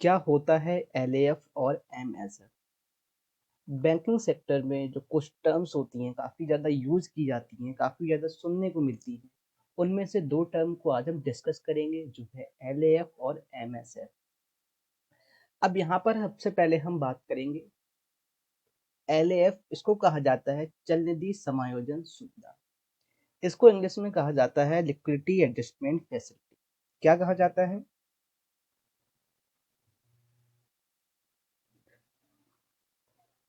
क्या होता है एलएएफ और एमएसएफ? बैंकिंग सेक्टर में जो कुछ टर्म्स होती हैं काफ़ी ज़्यादा यूज़ की जाती हैं, काफ़ी ज़्यादा सुनने को मिलती हैं। उनमें से 2 टर्म को आज हम डिस्कस करेंगे जो है एलएएफ और एमएसएफ। अब यहाँ पर सबसे पहले हम बात करेंगे एलएएफ। इसको कहा जाता है चलनिधि समायोजन सुविधा। इसको इंग्लिश में कहा जाता है लिक्विडिटी एडजस्टमेंट फैसिलिटी। क्या कहा जाता है?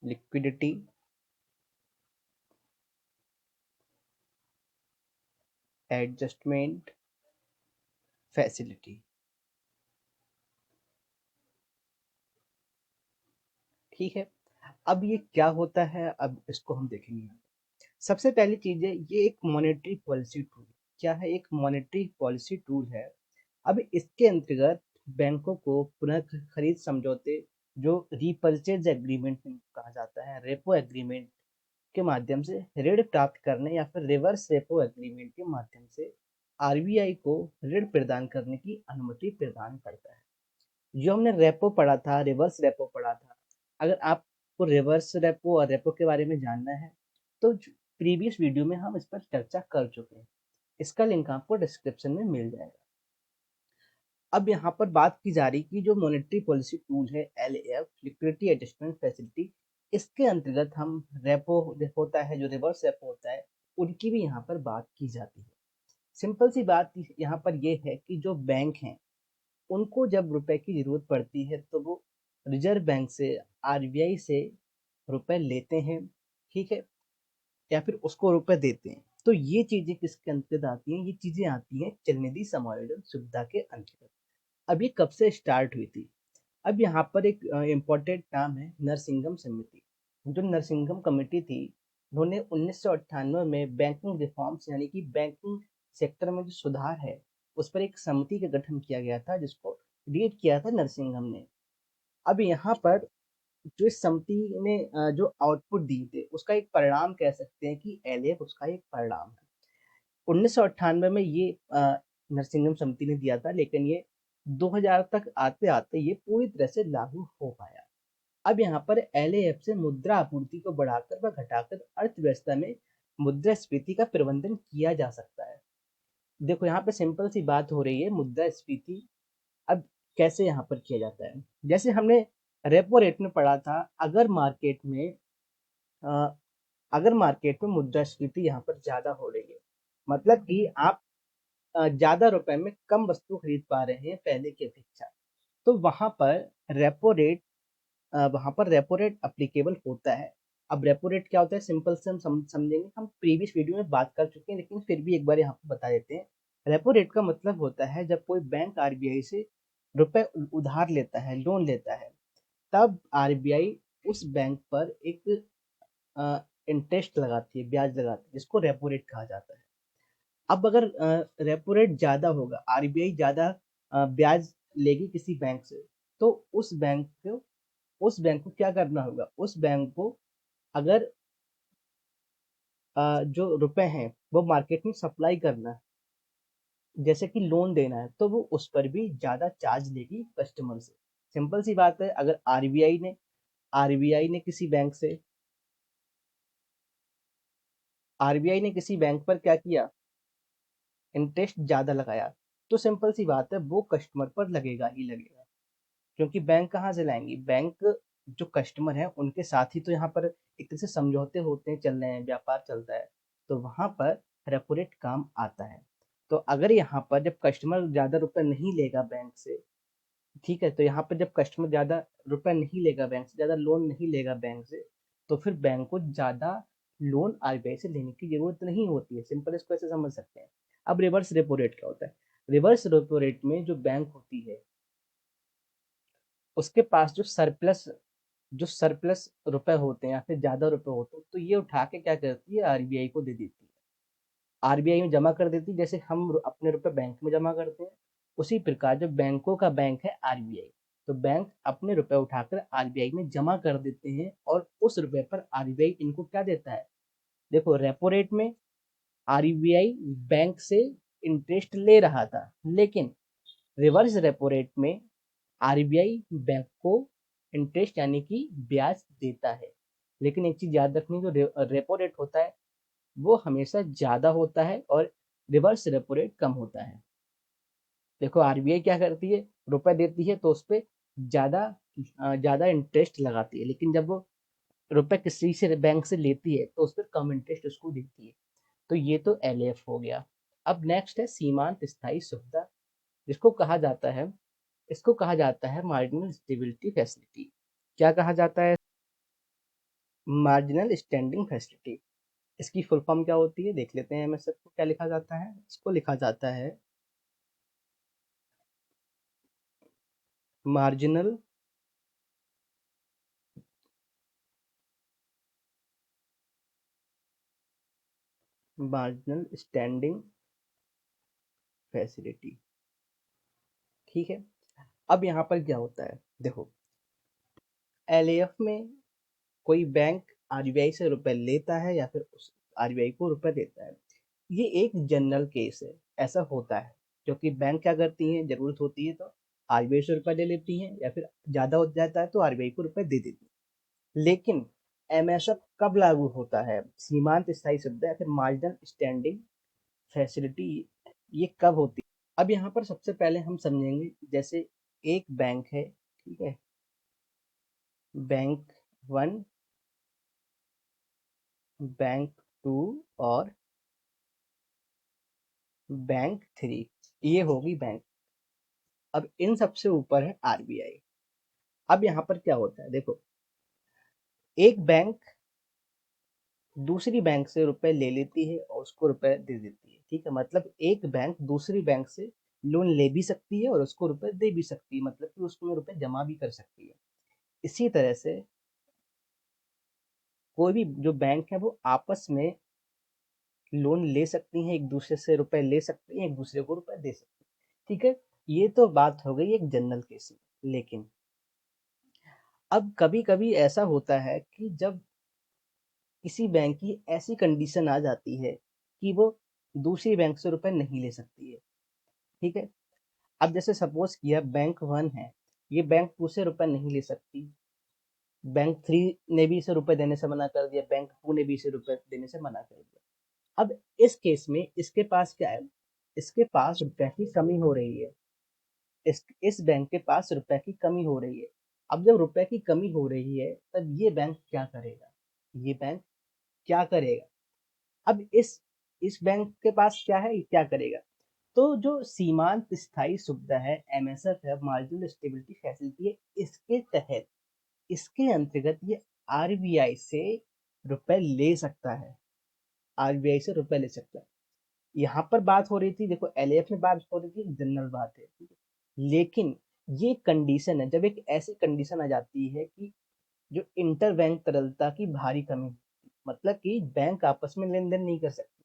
Liquidity adjustment facility. ठीक है। अब ये क्या होता है, अब इसको हम देखेंगे। सबसे पहली चीज है, ये एक मॉनेटरी पॉलिसी टूल। क्या है? एक मॉनेटरी पॉलिसी टूल है। अब इसके अंतर्गत बैंकों को पुनः खरीद समझौते, जो रीपर्चेज एग्रीमेंट कहा जाता है, रेपो एग्रीमेंट के माध्यम से ऋण प्राप्त करने या फिर रिवर्स रेपो एग्रीमेंट के माध्यम से आरबीआई को ऋण प्रदान करने की अनुमति प्रदान करता है। जो हमने रेपो पढ़ा था, रिवर्स रेपो पढ़ा था, अगर आपको रिवर्स रेपो और रेपो के बारे में जानना है तो प्रीवियस वीडियो में हम इस पर चर्चा कर चुके हैं। इसका लिंक आपको डिस्क्रिप्शन में मिल जाएगा। अब यहाँ पर बात की जा रही कि जो मॉनेटरी पॉलिसी टूल है एलएएफ, लिक्विडिटी एडजस्टमेंट फैसिलिटी, इसके अंतर्गत हम रेपो होता है, जो रिवर्स रेपो होता है, उनकी भी यहाँ पर बात की जाती है। सिंपल सी बात यहाँ पर यह है कि जो बैंक हैं उनको जब रुपए की जरूरत पड़ती है तो वो रिजर्व बैंक से, आरबीआई से रुपए लेते हैं। ठीक है। या फिर उसको रुपए देते हैं। तो ये चीजें किसके अंतर्गत आती हैं? ये चीजें आती हैं चलनिधि समायोजन सुविधा के अंतर्गत। अब ये कब से स्टार्ट हुई थी? अब यहाँ पर एक इम्पोर्टेंट नाम है नरसिंघम समिति। जो नरसिंघम कमेटी थी, उन्होंने 1998 में बैंकिंग रिफॉर्म्स यानी कि बैंकिंग सेक्टर में जो सुधार है उस पर एक समिति का गठन किया गया था, जिसको लीड किया था नरसिंघम ने। अब यहाँ पर जो इस समिति ने जो आउटपुट दिए थे उसका एक परिणाम कह सकते हैं कि एलएएफ उसका एक परिणाम है। 1998 में ये नरसिंघम समिति ने दिया था, लेकिन ये 2000 तक आते आते ये पूरी तरह से लागू हो पाया। अब यहाँ पर एलएएफ से मुद्रा आपूर्ति को बढ़ाकर व घटाकर अर्थव्यवस्था में मुद्रास्फीति का प्रबंधन किया जा सकता है। देखो यहाँ पे सिंपल सी बात हो रही है, मुद्रास्फीति अब कैसे यहाँ पर किया जाता है? जैसे हमने रेपो रेट में पढ़ा था, अ, अगर मार्केट में मुद्रास्फीति यहाँ पर ज्यादा हो रही है, मतलब कि आप ज्यादा रुपए में कम वस्तु खरीद पा रहे हैं पहले की अपेक्षा, तो वहां पर रेपो रेट अप्लीकेबल होता है। अब रेपो रेट क्या होता है, सिंपल से हम समझेंगे, हम प्रीवियस वीडियो में बात कर चुके हैं, लेकिन फिर भी एक बार यहाँ पर बता देते हैं। रेपो रेट का मतलब होता है जब कोई बैंक आरबीआई से रुपए उधार लेता है, लोन लेता है, तब आरबीआई उस बैंक पर एक इंटरेस्ट लगाती है, ब्याज लगाती है, जिसको रेपो रेट कहा जाता है। अब अगर रेपो रेट ज्यादा होगा, आरबीआई ज्यादा ब्याज लेगी किसी बैंक से, तो उस बैंक को क्या करना होगा? उस बैंक को अगर जो रुपए हैं वो मार्केट में सप्लाई करना है, जैसे कि लोन देना है, तो वो उस पर भी ज्यादा चार्ज लेगी कस्टमर से। सिंपल सी बात है, अगर आरबीआई ने किसी बैंक से आरबीआई ने किसी बैंक पर क्या किया, इंटरेस्ट ज्यादा लगाया, तो सिंपल सी बात है वो कस्टमर पर लगेगा ही लगेगा। क्योंकि बैंक कहाँ से लाएंगी? बैंक जो कस्टमर है उनके साथ ही तो यहाँ पर एक तरह से समझौते होते हैं, चल रहे हैं, व्यापार चलता है, तो वहां पर रेपो रेट काम आता है। तो अगर यहाँ पर जब कस्टमर ज्यादा रुपए नहीं लेगा बैंक से, ठीक है, तो यहाँ पर जब कस्टमर ज्यादा रुपए नहीं लेगा बैंक से, ज्यादा लोन नहीं लेगा बैंक से, तो फिर बैंक को ज्यादा लोन आरबीआई से लेने की जरूरत नहीं होती है। सिंपल इसको ऐसे समझ सकते हैं। अब रिवर्स रेपो रेट क्या होता है? रिवर्स रेपो रेट में जो बैंक होती है उसके पास जो सरप्लस रुपए होते हैं या फिर ज्यादा रुपए होते हैं, तो ये उठा के क्या करती है, आरबीआई को दे देती है, आरबीआई में जमा कर देती है। जैसे हम अपने रुपए बैंक में जमा करते हैं, उसी प्रकार जो बैंकों का बैंक है आरबीआई, तो बैंक अपने रुपए उठाकर आरबीआई में जमा कर देते हैं, और उस रुपए पर आरबीआई इनको क्या देता है? देखो, रेपो रेट में आरबीआई बैंक से इंटरेस्ट ले रहा था, लेकिन रिवर्स रेपो रेट में आरबीआई बैंक को इंटरेस्ट यानी कि ब्याज देता है, लेकिन एक चीज याद रखनी, जो रेपो रेट होता है वो हमेशा ज्यादा होता है और रिवर्स रेपो रेट कम होता है। देखो आरबीआई क्या करती है, रुपए देती है तो उस पर ज्यादा ज्यादा इंटरेस्ट लगाती है, लेकिन जब वो रुपए किसी से बैंक से लेती है तो उस पर कम इंटरेस्ट उसको देती है। तो ये तो एलएफ हो गया। अब नेक्स्ट है सीमांत स्थायी सुविधा, जिसको कहा जाता है, इसको कहा जाता है मार्जिनल स्टेबिलिटी फैसिलिटी। क्या कहा जाता है? Marginal standing facility. इसकी फुल फॉर्म क्या होती है देख लेते हैं। एमएसएफ को क्या लिखा जाता है? इसको लिखा जाता है मार्जिनल मार्जिनल स्टैंडिंग फैसिलिटी। ठीक है। अब यहाँ पर क्या होता है, देखो एलएएफ में कोई बैंक आरबीआई से रुपए लेता है या फिर उस आरबीआई को रुपए देता है, ये एक जनरल केस है। ऐसा होता है क्योंकि बैंक क्या करती हैं, जरूरत होती है तो आरबीआई से रुपए ले लेती हैं, या फिर ज्यादा हो जाता है तो आरबीआई को रुपए दे देती है। लेकिन एमएसएफ कब लागू होता है? सीमांत स्थायी सुविधा या फिर मार्जिनल स्टैंडिंग फैसिलिटी, ये कब होती है? अब यहाँ पर सबसे पहले हम समझेंगे, जैसे एक बैंक है, ठीक है, बैंक वन, बैंक टू और बैंक थ्री, ये होगी बैंक। अब इन सबसे ऊपर है आरबीआई। अब यहाँ पर क्या होता है, देखो एक बैंक दूसरी बैंक से रुपए ले लेती है और उसको रुपए दे देती है, ठीक है, मतलब एक बैंक दूसरी बैंक से लोन ले भी सकती है और उसको रुपए दे भी सकती है, मतलब कि उसको रुपए जमा भी कर सकती है। इसी तरह से कोई भी जो बैंक है वो आपस में लोन ले सकती हैं, एक दूसरे से रुपए ले सकती हैं, एक दूसरे को रुपए दे सकती हैं, ठीक है। ये तो बात हो गई एक जनरल केस में। लेकिन अब कभी कभी ऐसा होता है कि जब किसी बैंक की ऐसी कंडीशन आ जाती है कि वो दूसरी बैंक से रुपए नहीं ले सकती है, ठीक है। अब जैसे सपोज किया बैंक वन है, ये बैंक टू से रुपए नहीं ले सकती, बैंक थ्री ने भी इसे रुपए देने से मना कर दिया, बैंक टू ने भी इसे रुपए देने से मना कर दिया। अब इस केस में इसके पास क्या है, इसके पास रुपए की कमी हो रही है, इस बैंक के पास रुपए की कमी हो रही है। अब जब रुपए की कमी हो रही है तब ये बैंक क्या करेगा, ये बैंक क्या करेगा? अब इस बैंक के पास क्या है, ये क्या करेगा? तो जो सीमांत स्थायी सुविधा है, एमएसएफ है, मार्जिनल स्टेबिलिटी फैसिलिटी है, इसके तहत, इसके अंतर्गत ये आरबीआई से रुपए ले सकता है, आरबीआई से रुपए ले सकता है। यहाँ पर बात हो रही थी, देखो एलएएफ में बात हो रही थी, जनरल बात है, ठीक है। लेकिन ये कंडीशन है, जब एक ऐसी कंडीशन आ जाती है कि जो इंटर बैंक तरलता की भारी कमी, मतलब कि बैंक आपस में लेन देन नहीं कर सकती,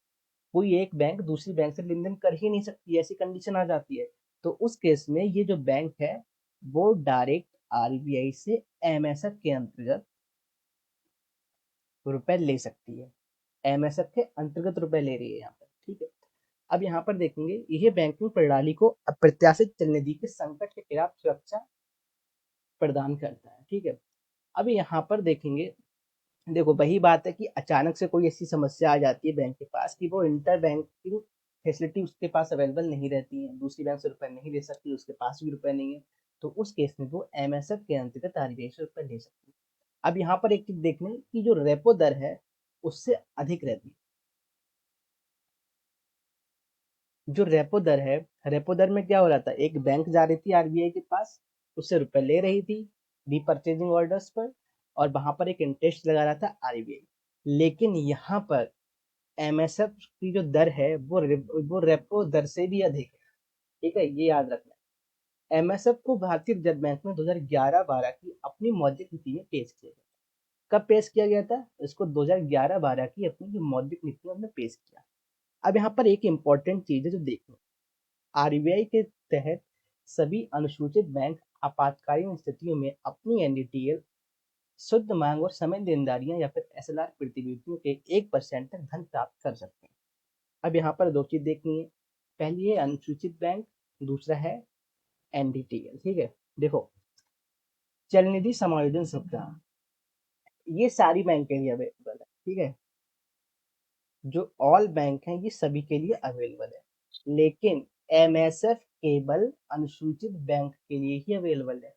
कोई एक बैंक दूसरी बैंक से लेन देन कर ही नहीं सकती, ऐसी कंडीशन आ जाती है, तो उस केस में ये जो बैंक है वो डायरेक्ट आरबीआई से एमएसएफ के अंतर्गत रुपए ले सकती है, एमएसएफ के अंतर्गत रुपए ले रही है यहाँ पर, ठीक है। अब यहाँ पर देखेंगे, यह बैंकिंग प्रणाली को अप्रत्याशित चलनिधि के संकट के खिलाफ सुरक्षा प्रदान करता है, ठीक है। अब यहाँ पर देखेंगे, देखो वही बात है कि अचानक से कोई ऐसी समस्या आ जाती है बैंक के पास कि वो इंटर बैंकिंग फैसिलिटी उसके पास अवेलेबल नहीं रहती है, दूसरी बैंक से रुपए नहीं ले सकती, उसके पास भी रुपए नहीं है, तो उस केस में वो एमएसएफ के अंतर्गत आरबीआई से रुपए ले सकती है। अब यहाँ पर एक चीज देखने की, जो रेपो दर है उससे अधिक रहती है। जो रेपो दर है, रेपो दर में क्या हो रहा था, एक बैंक जा रही थी आरबीआई के पास, उससे रुपए ले रही थी रीपर्चेजिंग ऑर्डर्स पर, और वहां पर एक इंटरेस्ट लगा रहा था आरबीआई। लेकिन यहाँ पर एमएसएफ की जो दर है वो रेपो दर से भी अधिक है, ठीक है, ये याद रखना है। एमएसएफ को भारतीय रिजर्व बैंक में 2011-12 की अपनी मौद्रिक नीति में पेश किया गया। कब पेश किया गया था इसको? 2011-12 की अपनी जो मौद्रिक नीति में हमने पेश किया। अब यहाँ पर एक इंपॉर्टेंट चीज है जो देखो, आरबीआई के तहत सभी अनुसूचित बैंक आपातकालीन स्थितियों में अपनी एनडीटीएल, शुद्ध मांग और समय देनदारियां या फिर एसएलआर प्रतिभूतियों के 1% तक धन प्राप्त कर सकते हैं। अब यहाँ पर दो चीज देखनी है, पहली है अनुसूचित बैंक, दूसरा है एनडीटीएल, ठीक है। देखो चल निधि समायोजन सुविधा, ये सारी बैंक के लिए अवेलेबल है, ठीक है। जो ऑल बैंक हैं ये सभी के लिए अवेलेबल है, लेकिन एमएसएफ केवल अनुसूचित बैंक के लिए ही अवेलेबल है।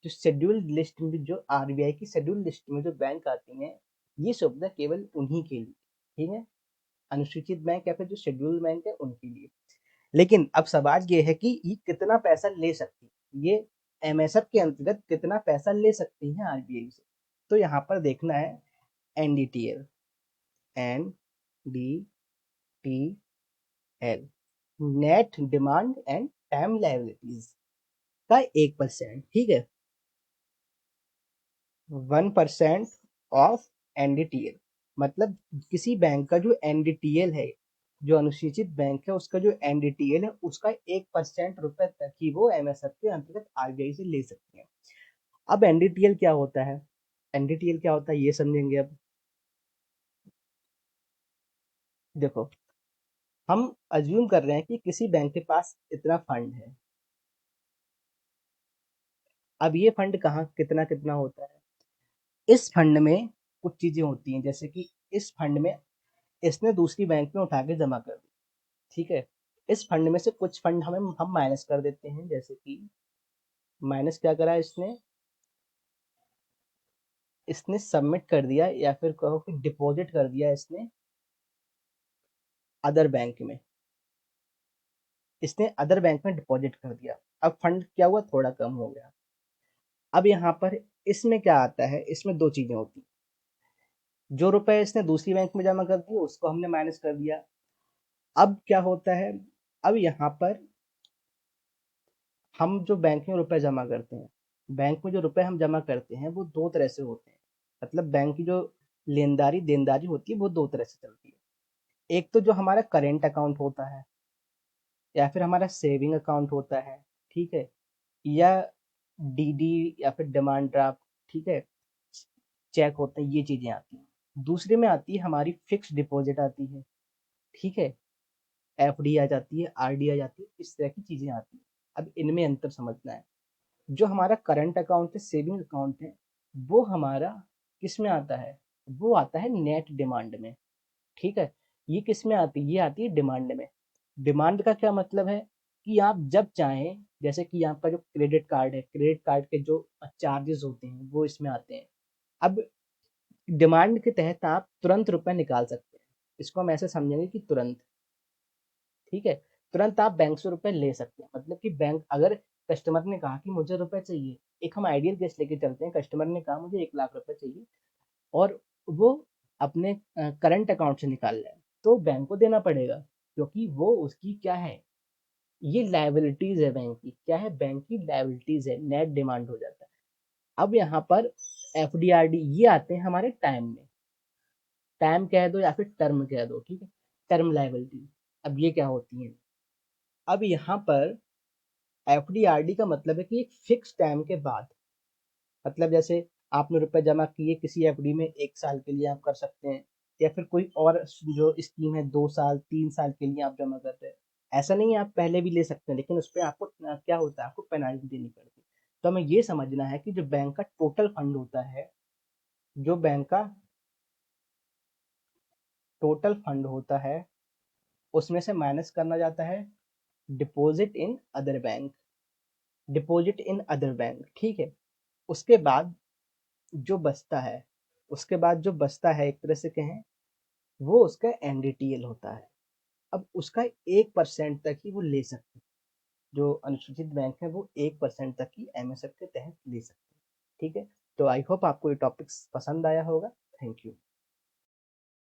जो शेड्यूल्ड लिस्ट में, जो आरबीआई की शेड्यूल्ड लिस्ट में जो बैंक आती हैं, ये सुविधा केवल उन्हीं के लिए, ठीक है। अनुसूचित बैंक या फिर जो शेड्यूल्ड बैंक है उनके लिए। लेकिन अब सवाल ये है कि ये कितना पैसा ले सकती है, ये एमएसएफ के अंतर्गत कितना पैसा ले सकती है आरबीआई से। तो यहाँ पर देखना है NDTL, NDTL, net demand and time liabilities का 1%, ठीक है। 1% ऑफ एनडीटीएल, मतलब किसी बैंक का जो एनडीटीएल है, जो अनुसूचित बैंक है उसका जो एनडीटीएल है, उसका 1% रुपए तक ही वो एमएसएफ के अंतर्गत आरबीआई से ले सकते हैं। अब एनडीटीएल क्या होता है, एनडीटीएल क्या होता है ये समझेंगे। अब देखो, हम अज्यूम कर रहे हैं कि किसी बैंक के पास इतना फंड है। अब ये फंड कहाँ कितना कितना होता है, इस फंड में कुछ चीजें होती हैं, जैसे कि इस फंड में इसने दूसरी बैंक में उठा के जमा कर दी, ठीक है। इस फंड में से कुछ फंड हम माइनस कर देते हैं, जैसे कि माइनस क्या करा इसने, इसने सबमिट कर दिया या फिर कहो कि डिपॉजिट कर दिया इसने अदर बैंक में, इसने अदर बैंक में डिपॉजिट कर दिया। अब फंड क्या हुआ, थोड़ा कम हो गया। अब यहाँ पर इसमें क्या आता है, इसमें दो चीजें होती हैं। जो रुपए इसने दूसरी बैंक में जमा कर दिए उसको हमने माइनस कर दिया। अब क्या होता है, अब यहाँ पर हम जो बैंक में रुपए जमा करते हैं, बैंक में जो रुपए हम जमा करते हैं वो दो तरह से होते हैं। मतलब बैंक की जो लेनदारी देनदारी होती है वो दो तरह से चलती है। एक तो जो हमारा करेंट अकाउंट होता है, या फिर हमारा सेविंग अकाउंट होता है, ठीक है, या डीडी या फिर डिमांड ड्राफ्ट, ठीक है, चेक होते हैं, ये चीजें आती हैं। दूसरे में आती है हमारी फिक्स डिपॉजिट आती है, ठीक है, एफडी आ जाती है, आरडी आ जाती है, इस तरह की चीजें आती हैं। अब इनमें अंतर समझना है। जो हमारा करंट अकाउंट है, सेविंग अकाउंट है, वो हमारा किस में आता है, वो आता है नेट डिमांड में, ठीक है। ये किस में आती है, ये आती है डिमांड में। डिमांड का क्या मतलब है कि आप जब चाहें, जैसे कि आपका जो क्रेडिट कार्ड है, क्रेडिट कार्ड के जो चार्जेस होते हैं वो इसमें आते हैं। अब डिमांड के तहत आप तुरंत रुपए निकाल सकते हैं, इसको हम ऐसे समझेंगे कि तुरंत, ठीक है, तुरंत आप बैंक से रुपए ले सकते हैं। मतलब कि बैंक, अगर कस्टमर ने कहा कि मुझे रुपए चाहिए, एक हम आइडियल केस लेके चलते हैं, कस्टमर ने कहा मुझे 1 लाख रुपए चाहिए और वो अपने करंट अकाउंट से निकाल रहा है, तो बैंक को देना पड़ेगा, क्योंकि वो उसकी क्या है, ये लायबिलिटीज है बैंक की, क्या है, बैंक की लायबिलिटीज है, नेट डिमांड हो जाता है। अब यहाँ पर एफडीआरडी ये आते हैं हमारे टाइम में, टाइम कह दो या फिर टर्म कह दो, ठीक है, टर्म लायबिलिटी। अब ये क्या होती है, अब यहाँ पर एफडीआरडी का मतलब है कि एक फिक्स टाइम के बाद, मतलब जैसे आपने रुपए जमा किए किसी एफडी में, 1 साल के लिए आप कर सकते हैं, या फिर कोई और जो स्कीम है 2 साल 3 साल के लिए आप जमा करते हैं। ऐसा नहीं है, आप पहले भी ले सकते हैं, लेकिन उस पर आपको क्या होता है, आपको पेनाल्टी देनी पड़ती है। तो हमें ये समझना है कि जो बैंक का टोटल फंड होता है, जो बैंक का टोटल फंड होता है, उसमें से माइनस करना जाता है deposit in other bank, deposit in other bank, ठीक है। उसके बाद जो बचता है, उसके बाद जो बचता है एक तरह से कहें, वो उसका एनडीटीएल होता है। अब उसका 1% तक ही वो ले सकते हैं, जो अनुसूचित बैंक है वो 1% तक ही एमएसएफ के तहत ले सकते हैं, ठीक है। तो आई होप आपको ये टॉपिक्स पसंद आया होगा। Thank you.